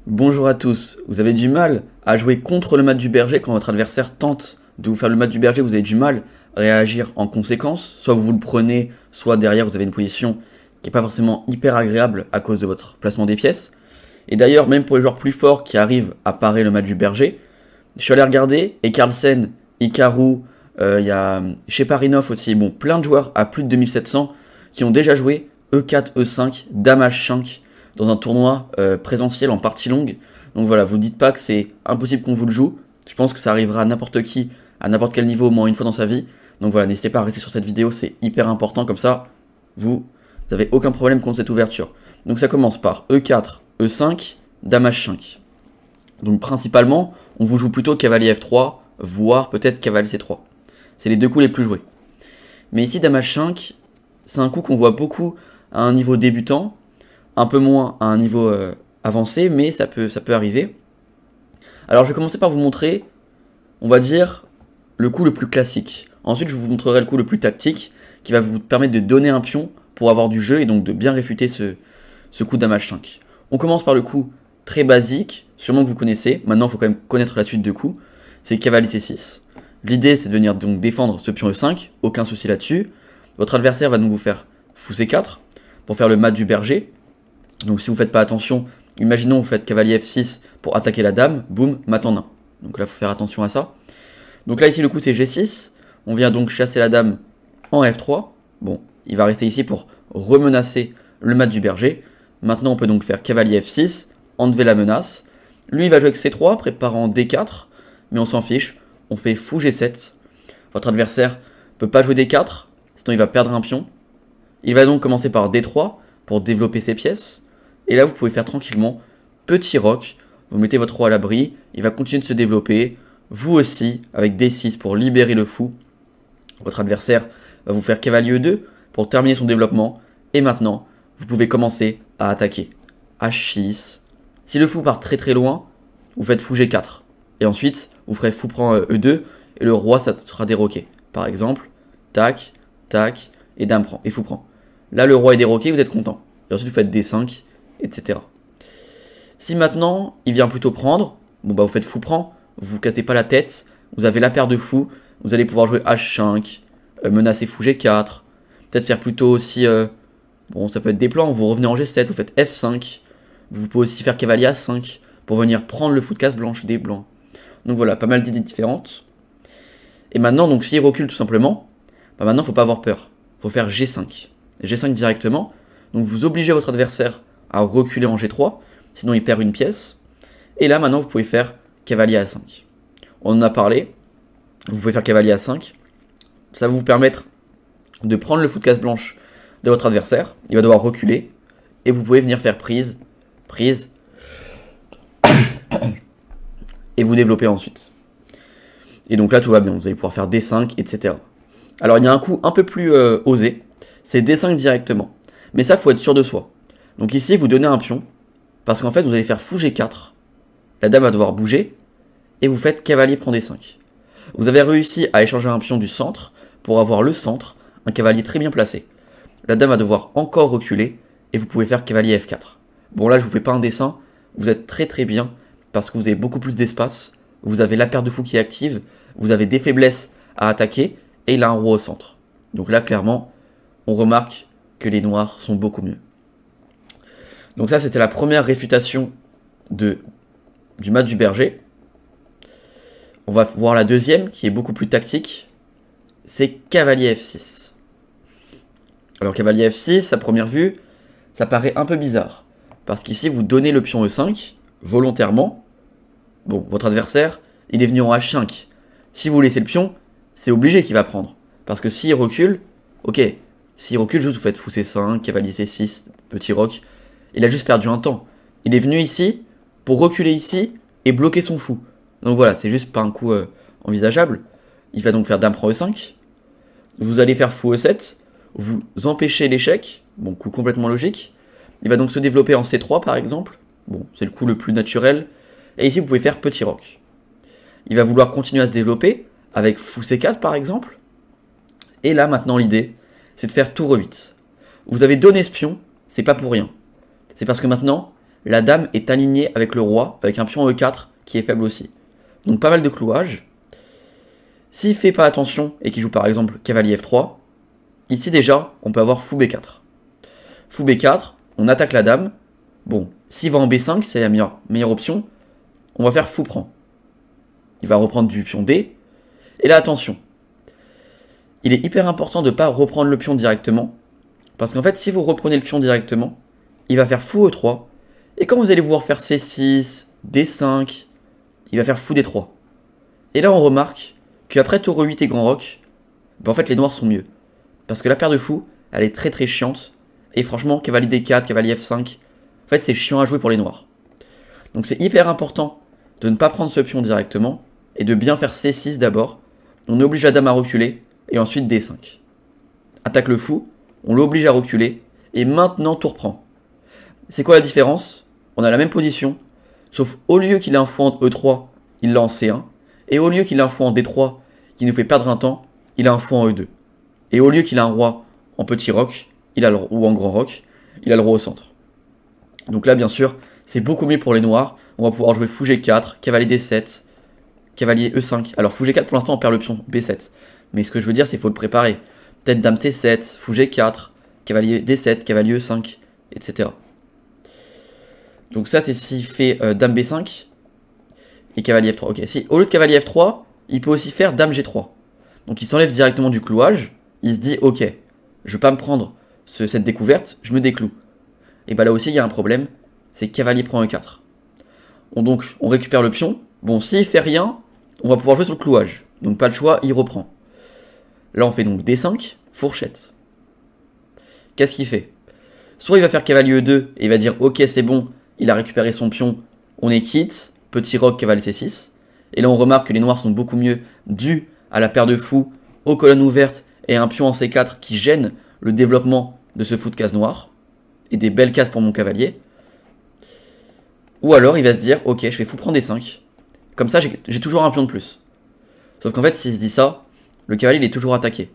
Bonjour à tous, vous avez du mal à jouer contre le mat du berger quand votre adversaire tente de vous faire le mat du berger, vous avez du mal à réagir en conséquence, soit vous le prenez, soit derrière vous avez une position qui n'est pas forcément hyper agréable à cause de votre placement des pièces. Et d'ailleurs, même pour les joueurs plus forts qui arrivent à parer le mat du berger, je suis allé regarder, et Carlsen, Hikaru, il y a Sheparinov aussi, bon, plein de joueurs à plus de 2700 qui ont déjà joué E4, E5, Dame H5 dans un tournoi présentiel en partie longue. Donc voilà, vous dites pas que c'est impossible qu'on vous le joue. Je pense que ça arrivera à n'importe qui, à n'importe quel niveau au moins une fois dans sa vie. Donc voilà, n'hésitez pas à rester sur cette vidéo, c'est hyper important, comme ça, vous n'avez aucun problème contre cette ouverture. Donc ça commence par E4, E5, Dame H5. Donc principalement, on vous joue plutôt cavalier F3, voire peut-être cavalier C3. C'est les deux coups les plus joués. Mais ici, Dame H5, c'est un coup qu'on voit beaucoup à un niveau débutant, un peu moins à un niveau avancé, mais ça peut arriver. Alors je vais commencer par vous montrer, on va dire, le coup le plus classique. Ensuite, je vous montrerai le coup le plus tactique, qui va vous permettre de donner un pion pour avoir du jeu et donc de bien réfuter ce coup Dame H5. On commence par le coup très basique, sûrement que vous connaissez. Maintenant, il faut quand même connaître la suite de coups. C'est cavalier C6. L'idée, c'est de venir donc défendre ce pion E5, aucun souci là-dessus. Votre adversaire va donc vous faire fou C4 pour faire le mat du berger. Donc si vous ne faites pas attention, imaginons vous faites cavalier F6 pour attaquer la dame, boum, mat en 1. Donc là, il faut faire attention à ça. Donc là, ici, le coup, c'est G6. On vient donc chasser la dame en F3. Bon, il va rester ici pour remenacer le mat du berger. Maintenant, on peut donc faire cavalier F6, enlever la menace. Lui, il va jouer avec C3, préparant D4, mais on s'en fiche. On fait fou G7. Votre adversaire ne peut pas jouer D4, sinon il va perdre un pion. Il va donc commencer par D3 pour développer ses pièces. Et là, vous pouvez faire tranquillement petit roc. Vous mettez votre roi à l'abri. Il va continuer de se développer. Vous aussi, avec D6 pour libérer le fou. Votre adversaire va vous faire cavalier E2 pour terminer son développement. Et maintenant, vous pouvez commencer à attaquer. H6. Si le fou part très très loin, vous faites fou G4. Et ensuite, vous ferez fou prend E2. Et le roi, ça sera déroqué. Par exemple, tac, tac, et dame prend. Et fou prend. Là, le roi est déroqué, vous êtes content. Et ensuite, vous faites D5, etc. Si maintenant, il vient plutôt prendre, bon bah vous faites fou prend, vous vous cassez pas la tête, vous avez la paire de fous, vous allez pouvoir jouer H5, menacer fou G4, peut-être faire plutôt aussi, bon ça peut être des plans, vous revenez en G7, vous faites F5, vous pouvez aussi faire cavalier A5, pour venir prendre le fou de case blanche des blancs. Donc voilà, pas mal d'idées différentes. Et maintenant, donc s'il recule tout simplement, bah maintenant, faut pas avoir peur, faut faire G5. G5 directement, donc vous obligez votre adversaire à reculer en G3, sinon il perd une pièce. Et là maintenant vous pouvez faire cavalier A5. On en a parlé, vous pouvez faire cavalier A5. Ça va vous permettre de prendre le fou de case blanche de votre adversaire, il va devoir reculer, et vous pouvez venir faire prise, prise, et vous développer ensuite. Et donc là tout va bien, vous allez pouvoir faire D5, etc. Alors il y a un coup un peu plus osé, c'est D5 directement. Mais ça, faut être sûr de soi. Donc ici, vous donnez un pion, parce qu'en fait, vous allez faire fou G4. La dame va devoir bouger, et vous faites cavalier prend D5. Vous avez réussi à échanger un pion du centre, pour avoir le centre, un cavalier très bien placé. La dame va devoir encore reculer, et vous pouvez faire cavalier F4. Bon là, je vous fais pas un dessin, vous êtes très très bien, parce que vous avez beaucoup plus d'espace, vous avez la paire de fous qui est active, vous avez des faiblesses à attaquer, et il a un roi au centre. Donc là, clairement, on remarque que les noirs sont beaucoup mieux. Donc ça, c'était la première réfutation du mat du berger. On va voir la deuxième, qui est beaucoup plus tactique. C'est cavalier F6. Alors cavalier F6, à première vue, ça paraît un peu bizarre. Parce qu'ici, vous donnez le pion E5, volontairement. Bon, votre adversaire, il est venu en H5. Si vous laissez le pion, c'est obligé qu'il va prendre. Parce que s'il recule, ok, s'il recule, juste vous faites fou C5, cavalier C6, petit roc. Il a juste perdu un temps. Il est venu ici pour reculer ici et bloquer son fou. Donc voilà, c'est juste pas un coup envisageable. Il va donc faire dame prend E5. Vous allez faire fou E7. Vous empêchez l'échec. Bon, coup complètement logique. Il va donc se développer en C3 par exemple. Bon, c'est le coup le plus naturel. Et ici, vous pouvez faire petit roc. Il va vouloir continuer à se développer avec fou C4 par exemple. Et là, maintenant, l'idée, c'est de faire tour E8. Vous avez donné ce pion, c'est pas pour rien. C'est parce que maintenant, la dame est alignée avec le roi, avec un pion E4 qui est faible aussi. Donc pas mal de clouage. S'il fait pas attention et qu'il joue par exemple cavalier F3, ici déjà, on peut avoir fou B4. Fou B4, on attaque la dame. Bon, s'il va en B5, c'est la meilleure option. On va faire fou prend. Il va reprendre du pion D. Et là, attention. Il est hyper important de ne pas reprendre le pion directement. Parce qu'en fait, si vous reprenez le pion directement, il va faire fou E3. Et quand vous allez vouloir faire C6, D5, il va faire fou D3. Et là, on remarque qu'après tour 8 et grand roc, ben en fait, les noirs sont mieux. Parce que la paire de fou, elle est très très chiante. Et franchement, cavalier D4, cavalier F5, en fait, c'est chiant à jouer pour les noirs. Donc c'est hyper important de ne pas prendre ce pion directement et de bien faire C6 d'abord. On oblige la dame à reculer et ensuite D5. Attaque le fou, on l'oblige à reculer et maintenant tour prend. C'est quoi la différence? On a la même position, sauf au lieu qu'il ait un fou en E3, il l'a en C1. Et au lieu qu'il ait un fou en D3 qui nous fait perdre un temps, il a un fou en E2. Et au lieu qu'il ait un roi en petit roc, ou en grand roc, il a le roi au centre. Donc là, bien sûr, c'est beaucoup mieux pour les noirs. On va pouvoir jouer fou G4, cavalier D7, cavalier E5. Alors fou G4, pour l'instant, on perd le pion B7. Mais ce que je veux dire, c'est qu'il faut le préparer. Peut-être dame C7, fou G4, cavalier D7, cavalier E5, etc. Donc ça, c'est s'il fait dame B5 et cavalier F3. Ok, si au lieu de cavalier F3, il peut aussi faire dame G3. Donc il s'enlève directement du clouage. Il se dit, ok, je vais pas me prendre cette découverte, je me décloue. Et bah là aussi, il y a un problème, c'est cavalier prend E4. Donc on récupère le pion. Bon, s'il fait rien, on va pouvoir jouer sur le clouage. Donc pas le choix, il reprend. Là, on fait donc D5, fourchette. Qu'est-ce qu'il fait? Soit il va faire cavalier E2 et il va dire, ok, c'est bon, il a récupéré son pion, on est quitte, petit roc, cavalier C6. Et là, on remarque que les noirs sont beaucoup mieux dû à la paire de fous, aux colonnes ouvertes et à un pion en C4 qui gêne le développement de ce fou de case noire. Et des belles cases pour mon cavalier. Ou alors, il va se dire, ok, je fais fou prendre D5. Comme ça, j'ai toujours un pion de plus. Sauf qu'en fait, s'il se dit ça, le cavalier il est toujours attaqué.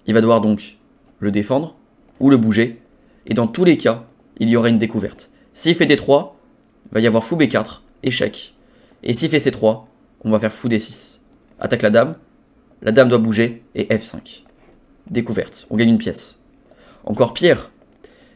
Il va devoir donc le défendre ou le bouger. Et dans tous les cas, il y aura une découverte. S'il fait D3, il va y avoir fou B4, échec. Et s'il fait C3, on va faire fou D6. Attaque la dame doit bouger et F5. Découverte, on gagne une pièce. Encore pire,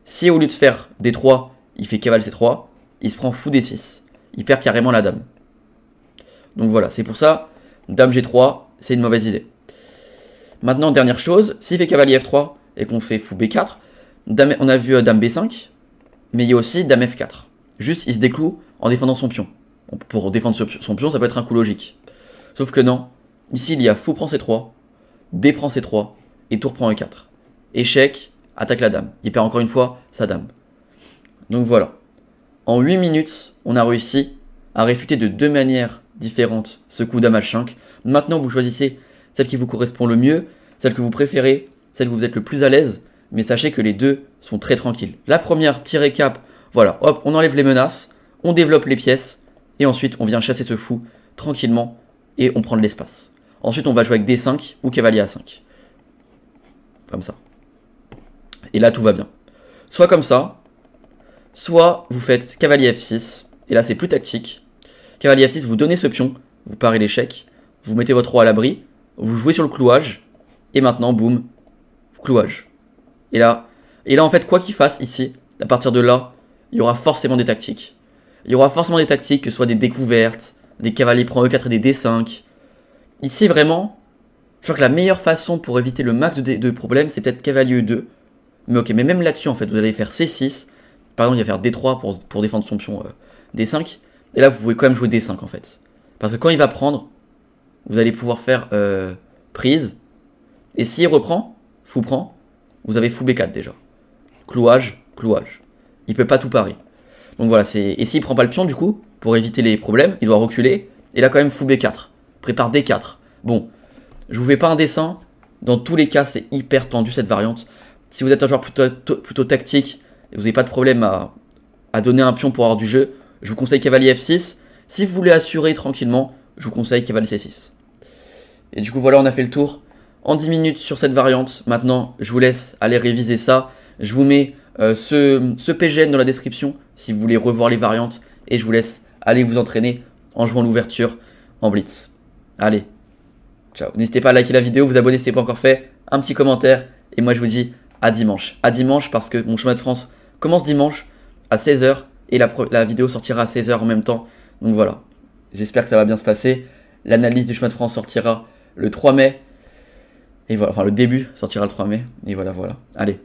si au lieu de faire D3, il fait cavalier C3, il se prend fou D6. Il perd carrément la dame. Donc voilà, c'est pour ça, dame G3, c'est une mauvaise idée. Maintenant, dernière chose, s'il fait cavalier F3 et qu'on fait fou B4, on a vu dame B5, mais il y a aussi dame F4. Juste, il se décloue en défendant son pion. Pour défendre son pion, ça peut être un coup logique. Sauf que non, ici il y a fou prend C3, D prend C3, et tour prend E4. Échec, attaque la dame. Il perd encore une fois sa dame. Donc voilà. En 8 minutes, on a réussi à réfuter de deux manières différentes ce coup dame H5. Maintenant, vous choisissez celle qui vous correspond le mieux, celle que vous préférez, celle où vous êtes le plus à l'aise, mais sachez que les deux sont très tranquilles. La première, petit récap, voilà, hop, on enlève les menaces, on développe les pièces, et ensuite on vient chasser ce fou tranquillement, et on prend de l'espace. Ensuite, on va jouer avec D5 ou cavalier A5. Comme ça. Et là, tout va bien. Soit comme ça, soit vous faites cavalier F6, et là c'est plus tactique. Cavalier F6, vous donnez ce pion, vous parez l'échec, vous mettez votre roi à l'abri, vous jouez sur le clouage, et maintenant, boum, clouage. Et là en fait, quoi qu'il fasse ici, à partir de là, il y aura forcément des tactiques. Il y aura forcément des tactiques, que ce soit des découvertes, des cavaliers prend E4 et des D5. Ici, vraiment, je crois que la meilleure façon pour éviter le max de problèmes, c'est peut-être cavalier E2. Mais ok, mais même là-dessus, en fait, vous allez faire C6. Par exemple, il va faire D3 pour défendre son pion D5. Et là, vous pouvez quand même jouer D5, en fait. Parce que quand il va prendre, vous allez pouvoir faire prise. Et s'il reprend, fou prend, vous avez fou B4 déjà. Clouage, clouage. Il peut pas tout parer. Donc voilà, et s'il prend pas le pion, du coup, pour éviter les problèmes, il doit reculer. Et là, quand même, fou B4. Prépare D4. Bon, je vous fais pas un dessin. Dans tous les cas, c'est hyper tendu cette variante. Si vous êtes un joueur plutôt tactique et vous n'avez pas de problème à donner un pion pour avoir du jeu, je vous conseille cavalier F6. Si vous voulez assurer tranquillement, je vous conseille cavalier C6. Et du coup, voilà, on a fait le tour en 10 minutes sur cette variante. Maintenant, je vous laisse aller réviser ça. Je vous mets ce PGN dans la description si vous voulez revoir les variantes. Et je vous laisse aller vous entraîner en jouant l'ouverture en blitz. Allez, ciao. N'hésitez pas à liker la vidéo, vous abonner si ce n'est pas encore fait, un petit commentaire. Et moi je vous dis à dimanche. À dimanche parce que mon chemin de France commence dimanche à 16 h et la vidéo sortira à 16 h en même temps. Donc voilà, j'espère que ça va bien se passer. L'analyse du chemin de France sortira le 3 mai. Et voilà, enfin le début sortira le 3 mai. Et voilà, voilà. Allez.